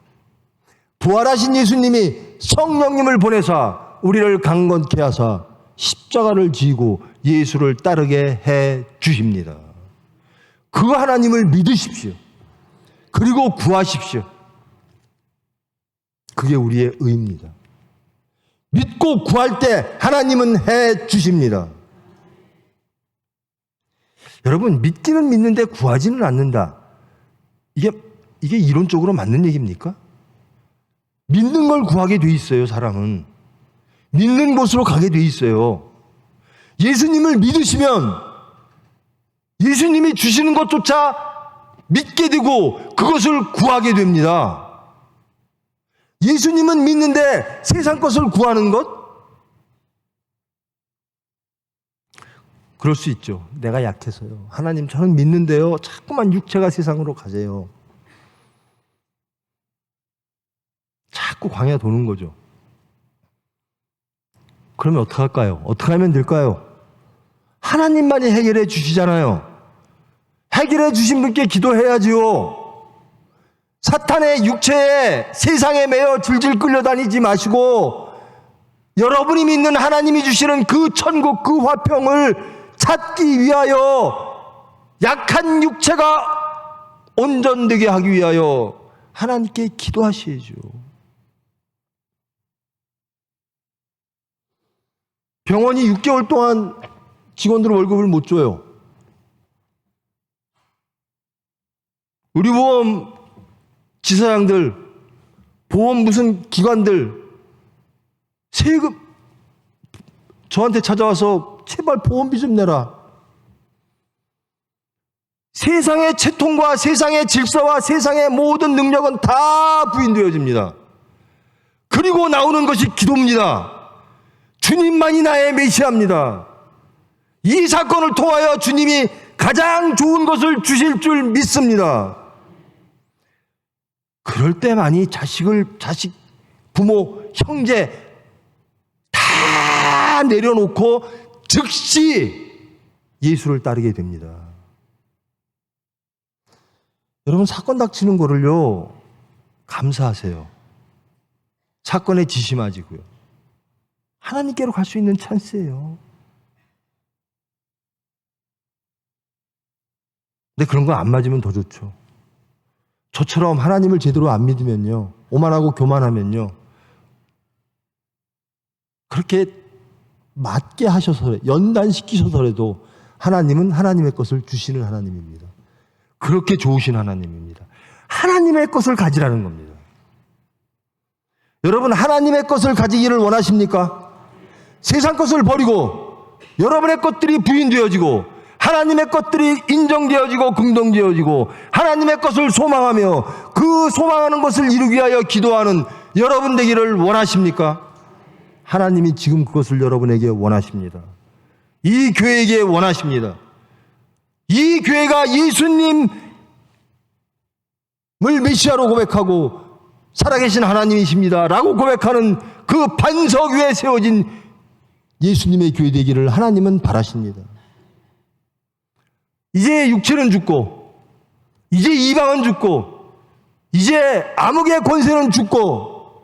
부활하신 예수님이 성령님을 보내사 우리를 강건케 하사 십자가를 지고 예수를 따르게 해 주십니다. 그 하나님을 믿으십시오. 그리고 구하십시오. 그게 우리의 의입니다. 믿고 구할 때 하나님은 해 주십니다. 여러분, 믿기는 믿는데 구하지는 않는다. 이게 이론적으로 맞는 얘기입니까? 믿는 걸 구하게 돼 있어요, 사람은. 믿는 곳으로 가게 돼 있어요. 예수님을 믿으시면 예수님이 주시는 것조차 믿게 되고 그것을 구하게 됩니다. 예수님은 믿는데 세상 것을 구하는 것? 그럴 수 있죠. 내가 약해서요. 하나님, 저는 믿는데요, 자꾸만 육체가 세상으로 가세요. 자꾸 광야 도는 거죠. 그러면 어떡할까요? 어떻게 하면 될까요? 하나님만이 해결해 주시잖아요. 해결해 주신 분께 기도해야지요. 사탄의 육체에 세상에 매여 질질 끌려다니지 마시고 여러분이 믿는 하나님이 주시는 그 천국, 그 화평을 찾기 위하여 약한 육체가 온전되게 하기 위하여 하나님께 기도하셔야죠. 병원이 6개월 동안 직원들 월급을 못 줘요. 의료보험 지사장들, 보험 무슨 기관들 세금 저한테 찾아와서 제발 보험비 좀 내라. 세상의 채통과 세상의 질서와 세상의 모든 능력은 다 부인되어집니다. 그리고 나오는 것이 기도입니다. 주님만이 나의 메시아입니다. 이 사건을 통하여 주님이 가장 좋은 것을 주실 줄 믿습니다. 그럴 때만이 자식, 부모, 형제 다 내려놓고 즉시 예수를 따르게 됩니다. 여러분, 사건 닥치는 거를요, 감사하세요. 사건에 지시 마시고요. 하나님께로 갈 수 있는 찬스예요. 근데 그런 거 안 맞으면 더 좋죠. 저처럼 하나님을 제대로 안 믿으면요, 오만하고 교만하면요, 그렇게 맞게 하셔서 연단시키셔서라도 하나님은 하나님의 것을 주시는 하나님입니다. 그렇게 좋으신 하나님입니다. 하나님의 것을 가지라는 겁니다. 여러분, 하나님의 것을 가지기를 원하십니까? 세상 것을 버리고 여러분의 것들이 부인되어지고 하나님의 것들이 인정되어지고 긍정되어지고 하나님의 것을 소망하며 그 소망하는 것을 이루기 위하여 기도하는 여러분 되기를 원하십니까? 하나님이 지금 그것을 여러분에게 원하십니다. 이 교회에게 원하십니다. 이 교회가 예수님을 메시아로 고백하고 살아계신 하나님이십니다 라고 고백하는 그 반석 위에 세워진 예수님의 교회 되기를 하나님은 바라십니다. 이제 육체는 죽고 이제 이방은 죽고 이제 암흑의 권세는 죽고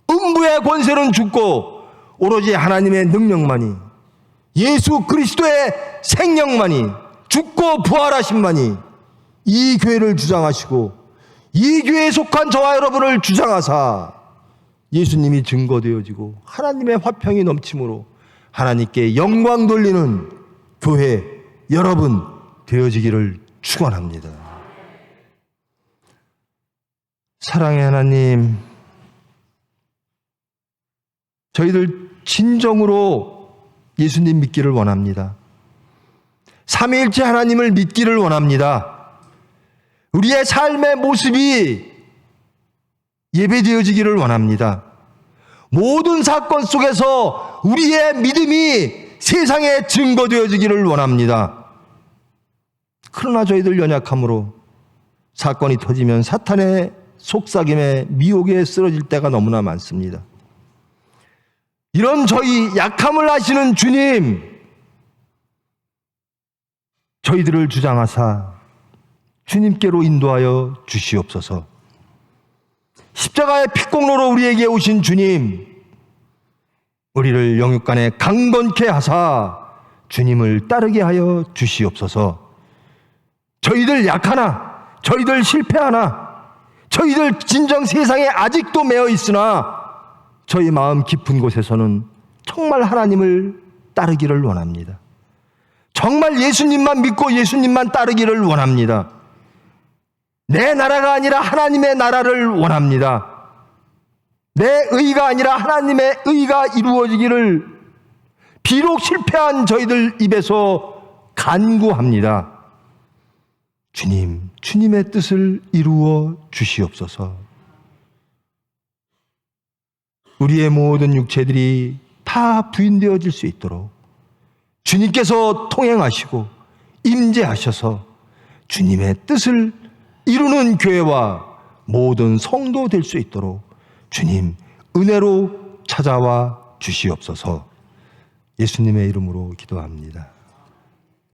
음부의 권세는 죽고 오로지 하나님의 능력만이, 예수 그리스도의 생명만이, 죽고 부활하심만이 이 교회를 주장하시고 이 교회에 속한 저와 여러분을 주장하사 예수님이 증거되어지고 하나님의 화평이 넘침으로 하나님께 영광 돌리는 교회 여러분 되어지기를 축원합니다. 사랑의 하나님, 저희들 진정으로 예수님 믿기를 원합니다. 삼위일체 하나님을 믿기를 원합니다. 우리의 삶의 모습이 예배되어지기를 원합니다. 모든 사건 속에서 우리의 믿음이 세상에 증거되어지기를 원합니다. 그러나 저희들 연약함으로 사건이 터지면 사탄의 속삭임에 미혹에 쓰러질 때가 너무나 많습니다. 이런 저희 약함을 아시는 주님, 저희들을 주장하사 주님께로 인도하여 주시옵소서. 십자가의 피공로로 우리에게 오신 주님, 우리를 영육간에 강건케 하사 주님을 따르게 하여 주시옵소서. 저희들 약하나, 저희들 실패하나, 저희들 진정 세상에 아직도 매여 있으나 저희 마음 깊은 곳에서는 정말 하나님을 따르기를 원합니다. 정말 예수님만 믿고 예수님만 따르기를 원합니다. 내 나라가 아니라 하나님의 나라를 원합니다. 내 의가 아니라 하나님의 의가 이루어지기를 비록 실패한 저희들 입에서 간구합니다. 주님, 주님의 뜻을 이루어 주시옵소서. 우리의 모든 육체들이 다 부인되어질 수 있도록 주님께서 통행하시고 임재하셔서 주님의 뜻을 이루는 교회와 모든 성도 될 수 있도록 주님 은혜로 찾아와 주시옵소서. 예수님의 이름으로 기도합니다.